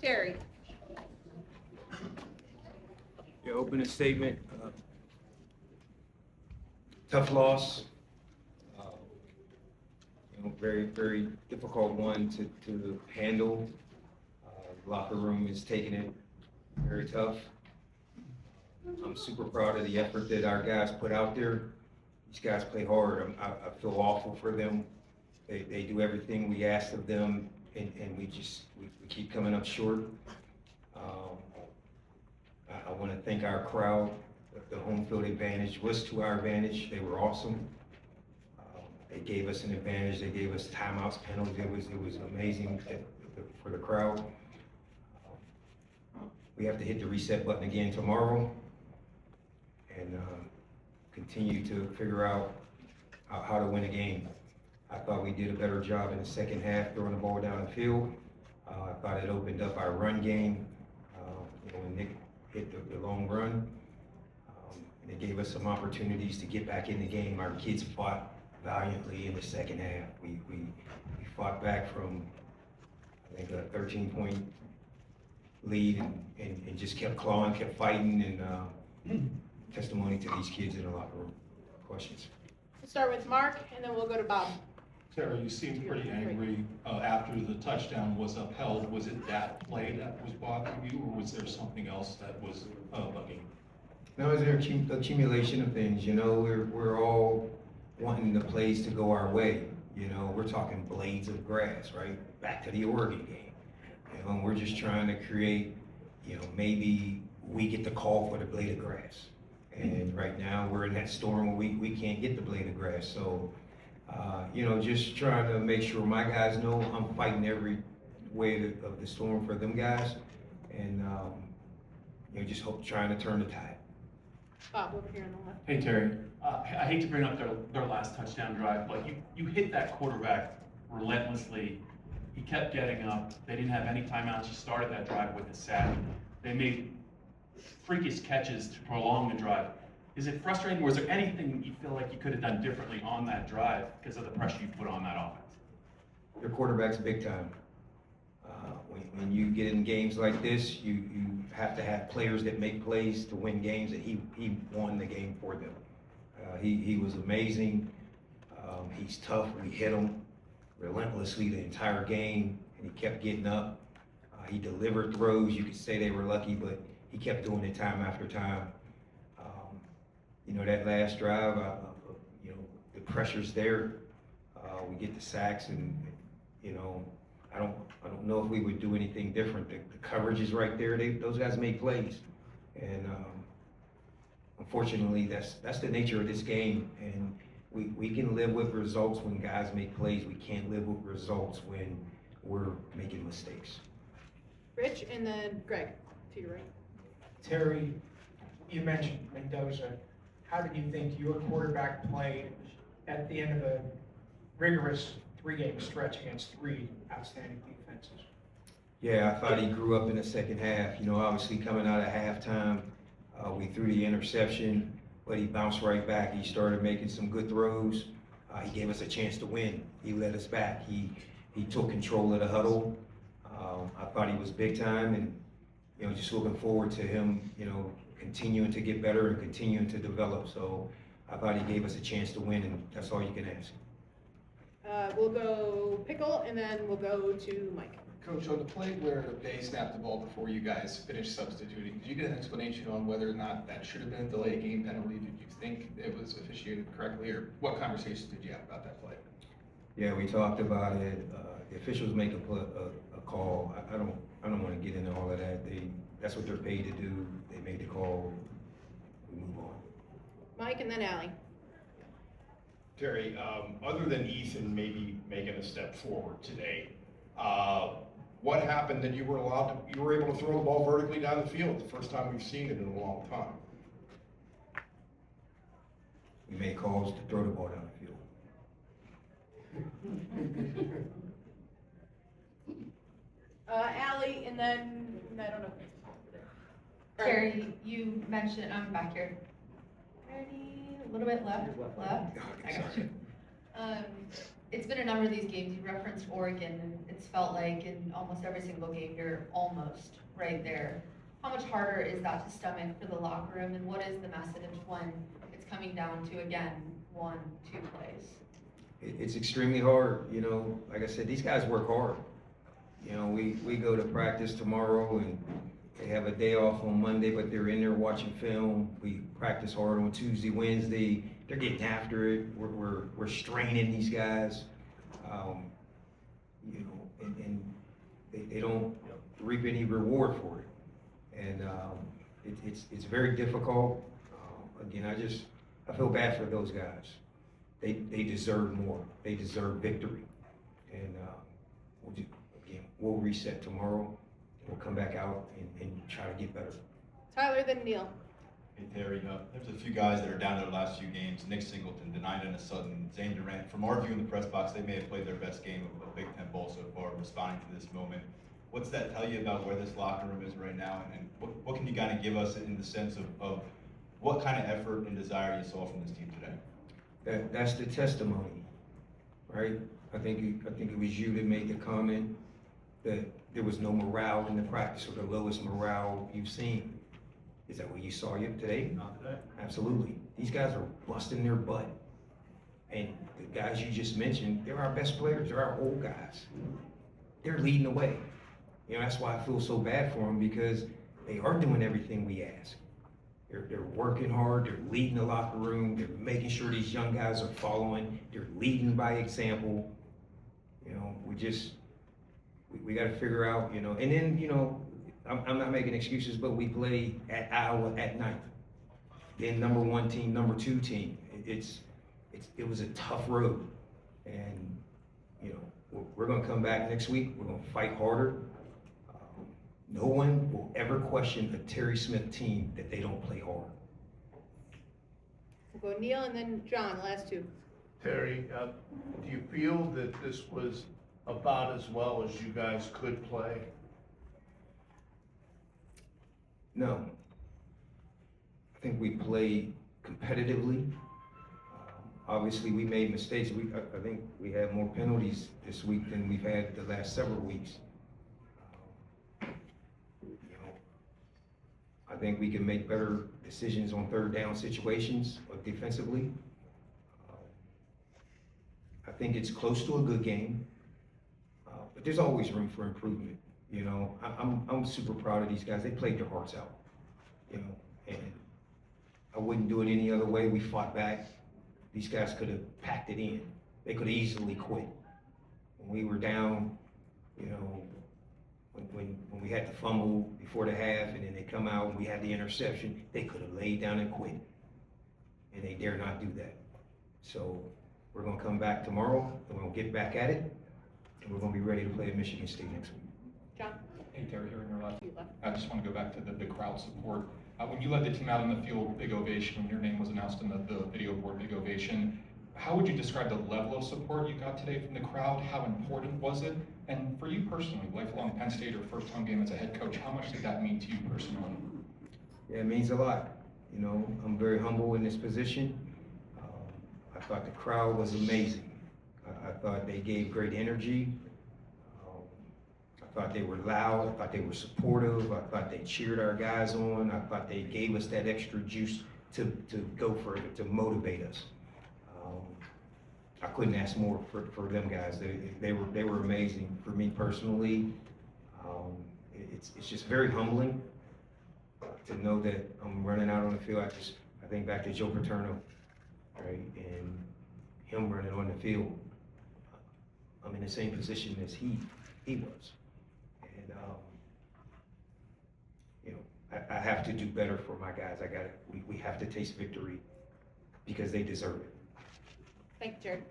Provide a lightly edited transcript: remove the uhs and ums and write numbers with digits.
Gary. Your opening statement, tough loss. Very, very difficult one to handle. Locker room is taking it very tough. I'm super proud of the effort that our guys put out there. These guys play hard. I feel awful for them. They do everything we ask of them, and we keep coming up short. I want to thank our crowd. The home field advantage was to our advantage. They were awesome. They gave us an advantage. They gave us timeouts, penalties. It was amazing for the crowd. We have to hit the reset button again tomorrow and continue to figure out how to win a game. I thought we did a better job in the second half throwing the ball down the field. I thought it opened up our run game. When Nick hit the long run, and it gave us some opportunities to get back in the game. Our kids fought valiantly in the second half. We fought back from, I think, a 13-point lead and just kept clawing, kept fighting, and testimony to these kids in the locker room. Questions? We'll start with Mark, and then we'll go to Bob. Terry, you seemed pretty angry after the touchdown was upheld. Was it that play that was bothering you, or was there something else that was bugging? No, it's an accumulation of things. We're all wanting the plays to go our way. We're talking blades of grass, right? Back to the Oregon game. And we're just trying to create, maybe we get the call for the blade of grass. And right now we're in that storm where we can't get the blade of grass. So, just trying to make sure my guys know I'm fighting every way of the storm for them guys. And, just trying to turn the tide. Bob, over here on the left. Hey, Terry. I hate to bring up their last touchdown drive, but you hit that quarterback relentlessly. He kept getting up. They didn't have any timeouts. You started that drive with a sack. They made freakish catches to prolong the drive. Is it frustrating? Was there anything you feel like you could have done differently on that drive because of the pressure you put on that offense? Your quarterback's big time. When you get in games like this, you have to have players that make plays to win games, and he won the game for them. He was amazing. He's tough. We hit him relentlessly the entire game, and he kept getting up. He delivered throws. You could say they were lucky, but he kept doing it time after time. That last drive, the pressure's there. We get the sacks, and I don't know if we would do anything different. The coverage is right there. Those guys make plays, and unfortunately, that's the nature of this game. And we can live with results when guys make plays. We can't live with results when we're making mistakes. Rich, and then Greg, to your right. Terry, you mentioned Mendoza. How did you think your quarterback played at the end of a rigorous three-game stretch against three outstanding defenses? Yeah, I thought he grew up in the second half. Obviously coming out of halftime, we threw the interception, but he bounced right back. He started making some good throws. He gave us a chance to win. He led us back. He took control of the huddle. I thought he was big time, and just looking forward to him, continuing to get better and continuing to develop. So I thought he gave us a chance to win, and that's all you can ask. We'll go Pickle, and then we'll go to Mike. Coach, on the play where they snapped the ball before you guys finished substituting, did you get an explanation on whether or not that should have been a delayed game penalty? Did you think it was officiated correctly, or what conversations did you have about that play? Yeah, we talked about it. The officials make a call. I don't want to get into all of that. That's what they're paid to do. They made the call. We move on. Mike, and then Allie. Terry, other than Ethan maybe making a step forward today, what happened that you were able to throw the ball vertically down the field? The first time we've seen it in a long time. We made calls to throw the ball down the field. Allie, and then, I don't know. Terry, you mentioned, I'm back here. Ready, a little bit left. I got you. it's been a number of these games, you referenced Oregon, and it's felt like in almost every single game, you're almost right there. How much harder is that to stomach for the locker room, and what is the message when it's coming down to, again, 1-2 plays? It's extremely hard, you know, like I said, these guys work hard. You know, we go to practice tomorrow and they have a day off on Monday, but they're in there watching film. We practice hard on Tuesday, Wednesday. They're getting after it. We're straining these guys. You know, and they don't reap any reward for it. And it's very difficult. Again, I feel bad for those guys. They deserve more. They deserve victory. And we'll reset tomorrow. We'll come back out and try to get better. Tyler, then Neil. Hey Terry, there's a few guys that are down their last few games. Nick Singleton, D-Sutton, Zane Durant. From our view in the press box, they may have played their best game of Big Ten Bowl so far, responding to this moment. What's that tell you about where this locker room is right now? And what can you kind of give us in the sense of what kind of effort and desire you saw from this team today? That's the testimony, right? I think it was you that made the comment that there was no morale in the practice, or the lowest morale you've seen. Is that what you saw today? Not today. Absolutely. These guys are busting their butt. And the guys you just mentioned, they're our best players. They're our old guys. They're leading the way. You know, that's why I feel so bad for them, because they are doing everything we ask. They're working hard. They're leading the locker room. They're making sure these young guys are following. They're leading by example. You know, we got to figure out, you know, and then, you know, I'm not making excuses, but we play at Iowa at night. Then number 1 team, number 2 team. It was a tough road. And, you know, we're going to come back next week. We're going to fight harder. No one will ever question a Terry Smith team that they don't play hard. We'll go Neil and then John, last two. Terry, do you feel that this was about as well as you guys could play? No. I think we played competitively. Obviously, we made mistakes. I think we had more penalties this week than we've had the last several weeks. You know, I think we can make better decisions on third down situations or defensively. I think it's close to a good game, but there's always room for improvement. You know, I'm super proud of these guys. They played their hearts out, you know, and I wouldn't do it any other way. We fought back. These guys could have packed it in. They could have easily quit. When we were down, you know, when we had the fumble before the half and then they come out and we had the interception, they could have laid down and quit. And they dare not do that. So we're going to come back tomorrow and we're going to get back at it. And we're going to be ready to play at Michigan State next week. John? Hey Terry, here in your left. You left. I just want to go back to the crowd support. When you led the team out on the field, big ovation, when your name was announced in the video board, big ovation, how would you describe the level of support you got today from the crowd? How important was it? And for you personally, lifelong Penn State or first home game as a head coach, how much did that mean to you personally? Yeah, it means a lot. You know, I'm very humble in this position. I thought the crowd was amazing. I thought they gave great energy. I thought they were loud. I thought they were supportive. I thought they cheered our guys on. I thought they gave us that extra juice to go further, to motivate us. I couldn't ask more for them guys. They were amazing. For me personally, it's just very humbling to know that I'm running out on the field. I think back to Joe Paterno, right, and him running on the field. I'm in the same position as he was. And, you know, I have to do better for my guys. We have to taste victory because they deserve it. Thank you, Jared.